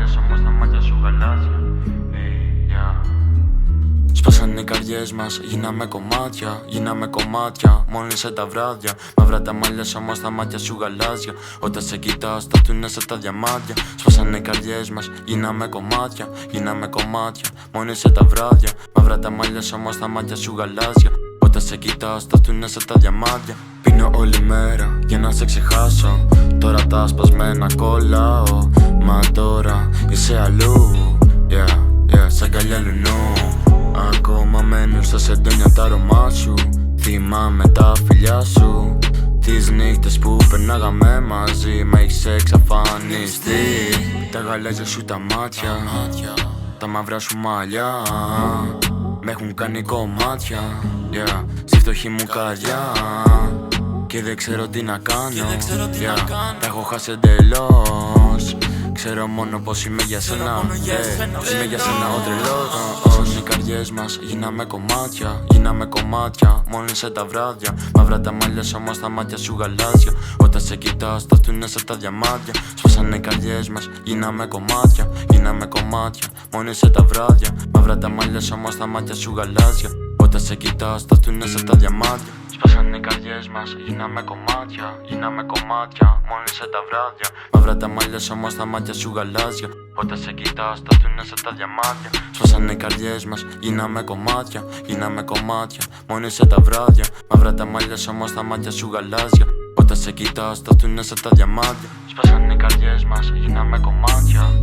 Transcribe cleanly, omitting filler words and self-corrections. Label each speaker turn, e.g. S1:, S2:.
S1: μαλλιές όμως τα μάτια σου γαλάζια. Σπάσανε οι καρδιές μας, γίναμε κομμάτια, γίναμε κομμάτια, μόνοι σε τα βράδια. Μαύρα τα μαλλιά όμως τα μάτια σου γαλάζια. Όταν σε κοιτάς τα φτούνε σε τα διαμάντια. Σπάσανε οι καρδιές μας, γίναμε κομμάτια, γίναμε κομμάτια, μόνοι σε τα βράδια. Μαύρα τα μαλλιά όμως τα μάτια σου γαλάζια. Όταν σε κοιτάς τα φτούνε σε τα διαμάντια. Πίνω όλη μέρα για να σε ξεχάσω. Τώρα τα σπασμένα κολλάω. Μα τώρα είσαι αλλού, σαν καλιά λουνού. Ακόμα μένουν στα σεντόνια τα αρώμα σου. Θυμάμαι τα φιλιά σου, τις νύχτες που περνάγαμε μαζί. Μ' έχεις εξαφανιστεί. Τα γαλάζια σου τα μάτια, τα μαύρα σου μαλλιά μ' έχουν κάνει κομμάτια, στη φτωχή μου καρδιά. Και δεν ξέρω τι να κάνω, τα έχω χάσει εντελώς. Ξέρω μόνο πως είμαι για σένα, είμαι για σένα ο τρελός. Σπάσανε οι καρδιές μας, γίναμε κομμάτια, γίναμε κομμάτια, μόνοι σε τα βράδια. Μαύρα τα μαλλιά όμως τα μάτια σου γαλάζια. Όταν σε κοιτάς τα φτούνε σε τα διαμάντια. Σπάσανε οι καρδιές μας, γίναμε κομμάτια, γίναμε κομμάτια, μόνοι σε τα βράδια. Μαύρα τα μαλλιά όμως τα μάτια σου γαλάζια. Όταν σε κοιτάς τα φτούνε σε τα διαμάντια. Σπάσανε οι καρδιές μας, γίναμε κομμάτια, γίναμε κομμάτια, μόνοι σε τα βράδια. Μαύρα τα μαλλιά όμως τα μάτια σου γαλάζια. Όταν σε κοιτάς τα φτούνε σε τα διαμάντια. Σπάσανε οι καρδιές μας, γίναμε κομμάτια, γίναμε κομμάτια, μόνοι σε τα βράδια. Μαύρα τα μαλλιά όμως τα μάτια σου γαλάζια. Όταν σε κοιτάς τα φτούνε σε τα διαμάντια. Σπάσανε οι καρδιές μας, γίναμε κομμάτια.